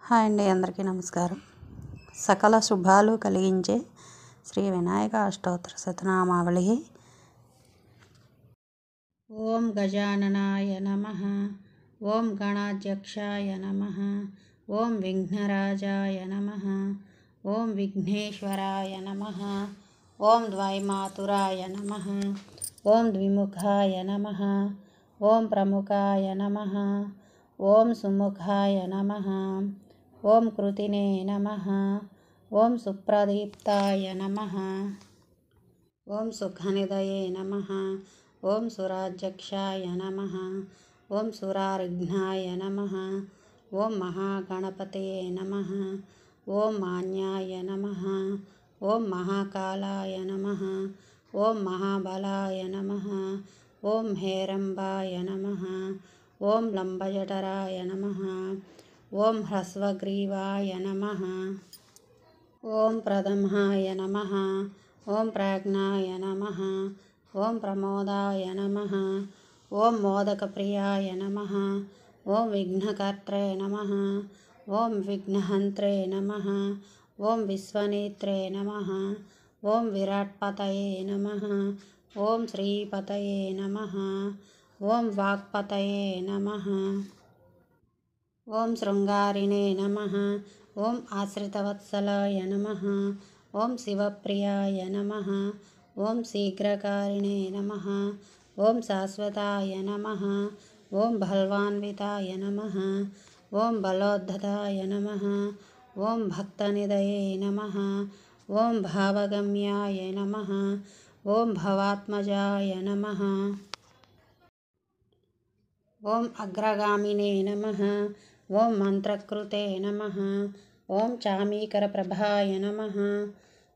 Hi అండి, అందరికీ నమస్కారం. సకల శుభాలు కలిగించే శ్రీ వినాయక అష్టోత్తర శతనామావళి. ఓం గజాననాయ నమః, ఓం గణాధ్యక్షాయ నమః, ఓం విఘ్నరాజాయ నమః, ఓం విఘ్నేశ్వరాయ నమః, ఓం ద్వైమాతురాయ నమః, ఓం ద్విముఖాయ నమః, ఓం ప్రముఖాయ నమః, ఓం సుముఖాయ నమః, ఓం కృతినే నమః, ఓం సుప్రదీప్తాయ నమః, ఓం సుఖనిదయే నమః, ఓం సురాధ్యక్షాయ నమః, ఓం సురారిఘ్నాయ నమః, ఓం మహాగణపతయే నమః, ఓం మాన్యాయ నమః, ఓం మహాకాలాయ నమః, ఓం మహాబలాయ నమః, ఓం హేరంబాయ నమః, ఓం లంబజఠరాయ నమః, ఓం హ్రస్వగ్రీవాయ నమః, ఓం ప్రథమాయ నమః, ఓం ప్రాజ్ఞాయ నమః, ఓం ప్రమోదాయ నమః, ఓం మోదకప్రియాయ నమః, ఓం విఘ్నకర్త్రే నమః, ఓం విఘ్నహంత్రే నమః, ఓం విశ్వనేత్రే నమః, ఓం విరాట్పతయే నమః, ఓం శ్రీపతయే నమః, ఓం వాక్పతయే నమః, ఓం శృంగారిణే నమః, ఓం ఆశ్రితవత్సలాయ నమః, ఓం శివప్రియాయ నమః, ఓం శీఘ్రకారిణే నమః, ఓం శాశ్వతాయ నమః, ఓం బల్వాన్వితాయ నమః, ఓం బలోద్ధతాయ నమః, ఓం భక్తనిదయే నమః, ఓం భావగమ్యాయ నమః, ఓం భవాత్మజాయ నమః, ఓం అగ్రగామినే నమః, ఓం మంత్రకృతే నమః, ఓం చామీకరప్రభాయ నమః,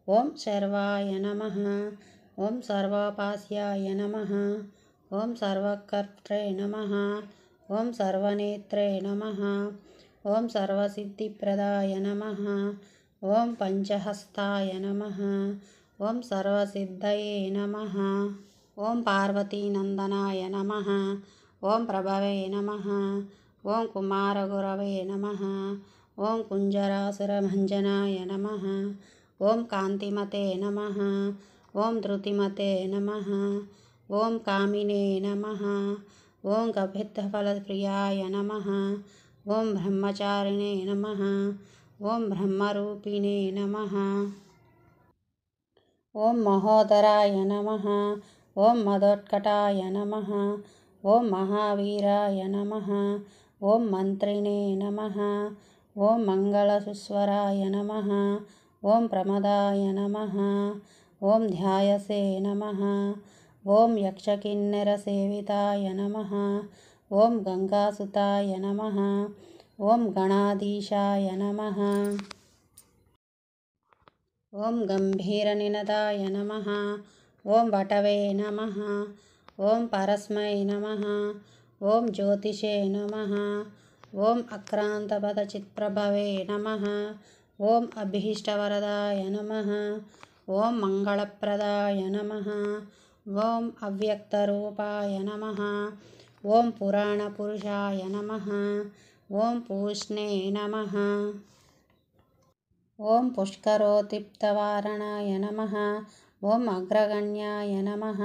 ఓం శర్వాయ నమః, ఓం సర్వోపాస్యాయ నమః, ఓం సర్వకర్త్రే నమః, ఓం సర్వనేత్రే నమః, ఓం సర్వసిద్ధిప్రదాయ నమః, ఓం పంచహస్తాయ నమః, ఓం సర్వసిద్ధయే నమః, ఓం పార్వతీనందనాయ నమః, ఓం ప్రభవే నమః, ఓం కుమారగురవే నమః, ఓం కుంజరాసురభంజనాయ నమః, ఓం కాంతిమతే నమః, ఓం ధృతిమతే నమః, ఓం కామినే నమః, ఓం కపిత్తఫలప్రియాయ నమః, ఓం బ్రహ్మచారిణే నమః, ఓం బ్రహ్మరూపిణే నమః, ఓం మహోదరాయ నమః, ఓం మదోత్కటాయ నమః, ఓం మహావీరాయ నమః, ఓం మంత్రిణే నమః, ఓం మంగళసుస్వరాయ నమః, ఓం ప్రమదాయ నమః, ఓం ధ్యాయసే నమః, ఓం యక్షకిన్నెరసేవితాయ నమః, ఓం గంగాసుతాయ నమః, ఓం గణాధీశాయ నమః, ఓం గంభీరనినదాయ నమః, ఓం వటవే నమః, ఓం పరస్మై నమః, ఓం జ్యోతిషే నమః, ఓం అక్రాంతపదచిత్ప్రభవే నమః, ఓం అభీష్టవరదాయ నమః, ఓం మంగళప్రదాయ నమః, ఓం అవ్యక్తరూపాయ నమః, ఓం పురాణపురుషాయ నమః, ఓం పూష్ణే నమః, ఓం పుష్కరోత్తిప్తవారణాయ నమః, ఓం అగ్రగణ్యాయ నమః,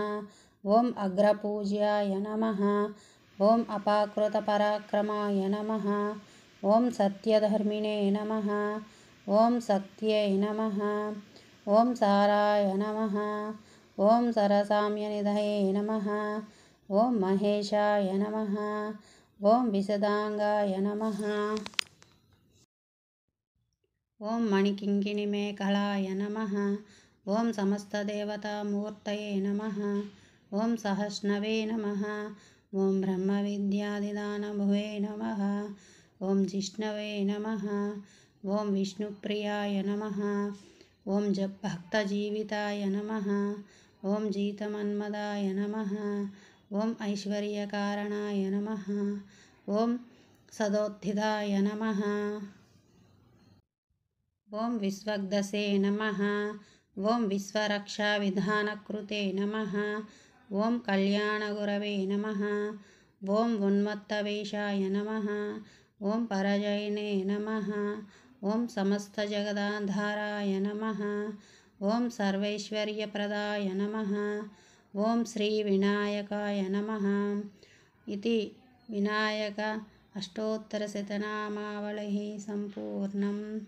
ఓం అగ్రపూజ్యాయ నమః, ఓం అపాకృతపరాక్రమాయ నమః, ఓం సత్యధర్మిణే నమః, ఓం సత్యై నమః, ఓం సారాయ నమః, ఓం సరసామ్యనిధయే నమః, ఓం మహేశాయ నమః, ఓం విశదాంగాయ నమః, ఓం మణికింకిణిమేఖలాయ నమః, ఓం సమస్తదేవతామూర్తయే నమః, ఓం సహస్నవే నమః, ఓం బ్రహ్మవిద్యాదిదానభువే నమః, ఓం జిష్ణవే నమః, ఓం విష్ణుప్రియాయ నమః, ఓం భక్తజీవితాయ నమః, ఓం జీతమన్మదాయ నమః, ఓం ఐశ్వర్యకారణాయ నమః, ఓం సదోత్థితాయ నమః, ఓం విశ్వగ్దసే నమః, ఓం విశ్వరక్షావిధానకృతే నమః, ఓం కళ్యాణగురవే నమః, ఓం ఉన్మత్తవేషాయ నమః, ఓం పరజైనే నమః. ఓం సమస్తజగదాధారాయ నమః. ఓం సర్వైశ్వర్యప్రదాయ నమః. ఓం శ్రీ వినాయకాయ నమః. ఇది వినాయక అష్టోత్తరశతనామావళిः సంపూర్ణం.